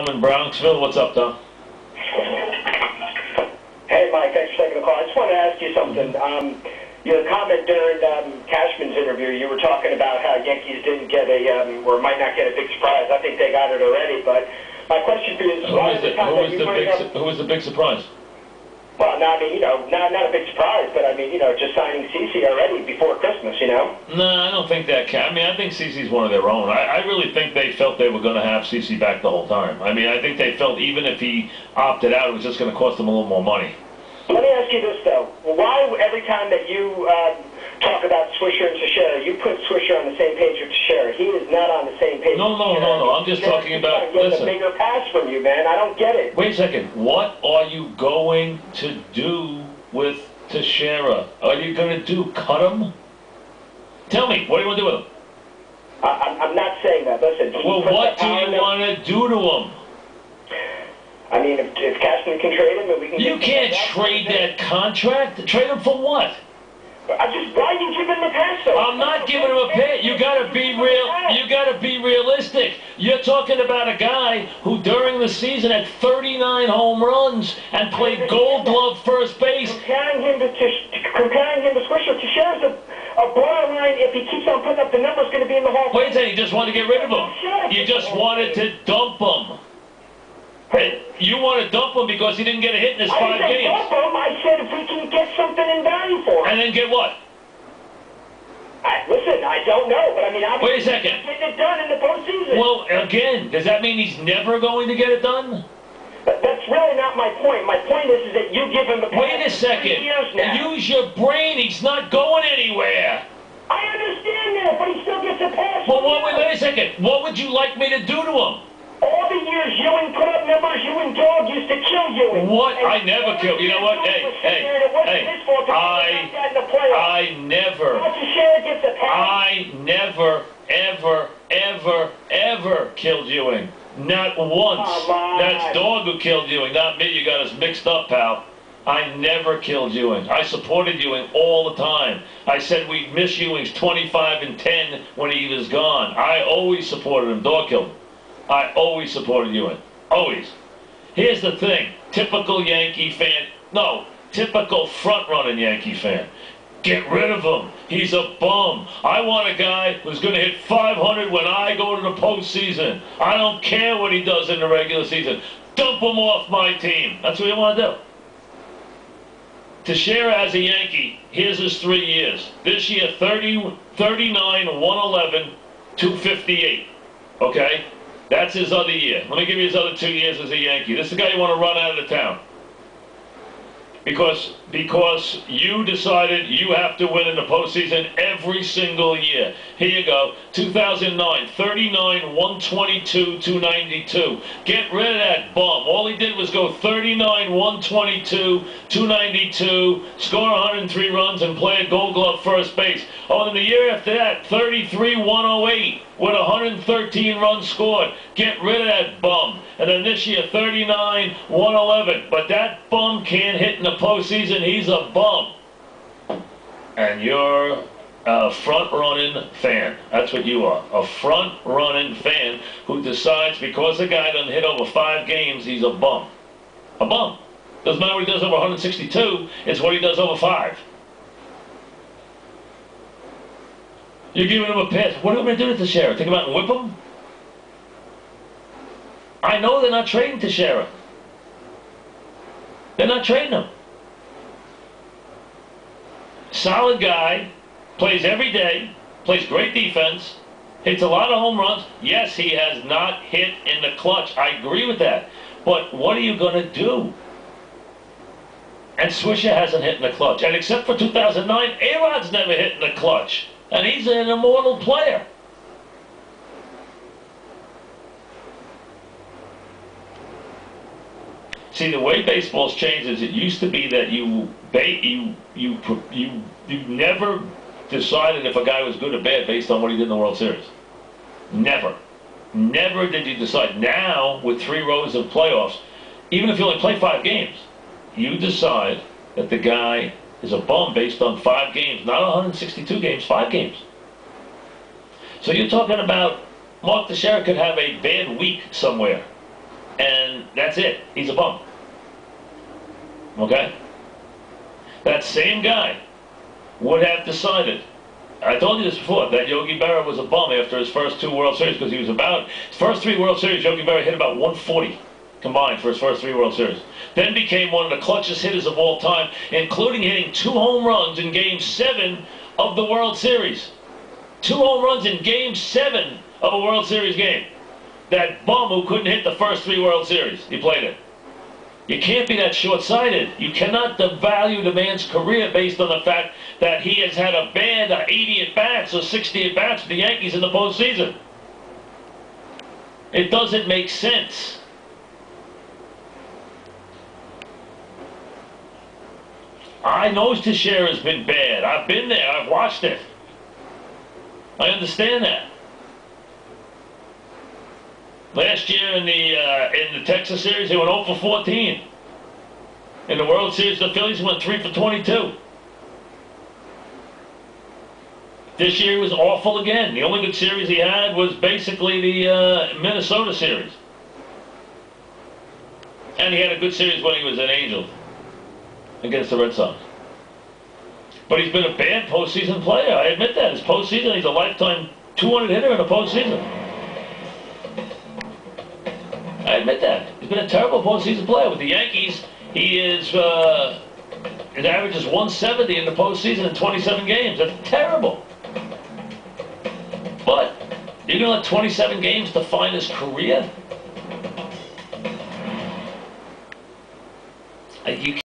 In Bronxville, what's up, Tom? Hey, Mike, thanks for taking the call. I just wanted to ask you something. Your comment during Cashman's interview, you were talking about how Yankees didn't get or might not get a big surprise. I think they got it already, but my question for you is, who was the big surprise? Well, no, I mean, not a big surprise, but I mean, just signing CeCe already before Christmas, No, I don't think that I mean, I think CeCe's one of their own. I really think they felt they were going to have CeCe back the whole time. I mean, I think they felt even if he opted out, it was just going to cost them a little more money. Let me ask you this, though. Why every time that you talk about Swisher and Teixeira, you put Swisher on the same page with Teixeira? He is not on the same page No. I'm just talking about, listen. A bigger pass from you, man. I don't get it. Wait a second. What are you going to do with Teixeira? Are you going to cut him? Tell me, what do you want to do with him? I'm not saying that. Listen. Well, what do you want to do to him? I mean, if Cashman can trade him, and we can. You can't trade that contract. Trade him for what? Why are you giving him a pass, though? I'm not giving him a pass. You got to be real. You got to be realistic. You're talking about a guy who, during the season, had 39 home runs and played Gold Glove first base. Comparing him to Swisher, Teixeira's a borderline. If he keeps on putting up the numbers, going to be in the Hall of Fame. Wait a second. You just wanted to get rid of him. You just wanted to dump him. You want to dump him because he didn't get a hit in his 5 games. I didn't dump him. I said if we can get something in value for him. And then get what? Listen, I don't know, but I mean, wait a second. He's getting it done in the postseason. Well, again, does that mean he's never going to get it done? That's really not my point. My point is that you give him the pass. Wait a second. Use your brain. He's not going anywhere. I understand that, but he still gets a pass. Well, wait a second. What would you like me to do to him? All the years Ewing put up numbers, you and Dog used to kill Ewing. What? I never killed. You know what? Hey. I never, ever killed Ewing. Not once. That's Dog who killed Ewing, not me. You got us mixed up, pal. I never killed Ewing. I supported Ewing all the time. I said we'd miss Ewing's 25 and 10 when he was gone. I always supported him. Dog killed him. I always supported Ewing. Always. Here's the thing. Typical Yankee fan. No. Typical front-running Yankee fan. Get rid of him. He's a bum. I want a guy who's going to hit 500 when I go to the postseason. I don't care what he does in the regular season. Dump him off my team. That's what you want to do. Teixeira as a Yankee, here's his 3 years. This year, 39, 111, 258. Okay? That's his other year. Let me give you his other 2 years as a Yankee. This is the guy you want to run out of the town. Because you decided you have to win in the postseason every single year. Here you go. 2009, 39, 122, 292. Get rid of that bum. All he did was go 39, 122, 292, score 103 runs, and play a Gold Glove first base. Oh, and the year after that, 33, 108 with 113 runs scored. Get rid of that bum. And then this year, 39, 111. But that bum can't hit in the postseason. He's a bum. And you're a front-running fan. That's what you are. A front-running fan who decides because a guy doesn't hit over 5 games, he's a bum. A bum. Doesn't matter what he does over 162. It's what he does over 5. You're giving him a pass. What are we going to do to Teixeira? Take him out and whip him? I know they're not trading Teixeira. They're not trading him. Solid guy, plays every day, plays great defense, hits a lot of home runs. Yes, he has not hit in the clutch. I agree with that. But what are you going to do? And Swisher hasn't hit in the clutch. And except for 2009, A-Rod's never hit in the clutch. And he's an immortal player. See, the way baseball's changed is it used to be that you never decided if a guy was good or bad based on what he did in the World Series. Never. Never did you decide. Now, with 3 rows of playoffs, even if you only play 5 games, you decide that the guy is a bum based on 5 games, not 162 games, 5 games. So you're talking about Mark Teixeira could have a bad week somewhere. and that's it. He's a bum. Okay? That same guy would have decided, I told you this before, that Yogi Berra was a bum after his first 2 World Series, because he was about, his first 3 World Series, Yogi Berra hit about 140 combined for his first 3 World Series. Then became one of the clutchest hitters of all time, including hitting 2 home runs in Game 7 of the World Series. 2 home runs in Game 7 of a World Series game. That bum who couldn't hit the first 3 World Series, he played it. You can't be that short-sighted. You cannot devalue the man's career based on the fact that he has had a bad 80 at-bats or 60 at-bats with the Yankees in the postseason. It doesn't make sense. I know Teixeira has been bad. I've been there. I've watched it. I understand that. Last year in the Texas series, they went 0 for 14. In the World Series, the Phillies went 3 for 22. This year was awful again. The only good series he had was basically the Minnesota series. And he had a good series when he was an Angel against the Red Sox. But he's been a bad postseason player. I admit that. His postseason, he's a lifetime 200 hitter in a postseason. I admit that. He's been a terrible postseason player. With the Yankees, he is, his average is 170 in the postseason in 27 games. That's terrible. But you're going to let 27 games define his career? You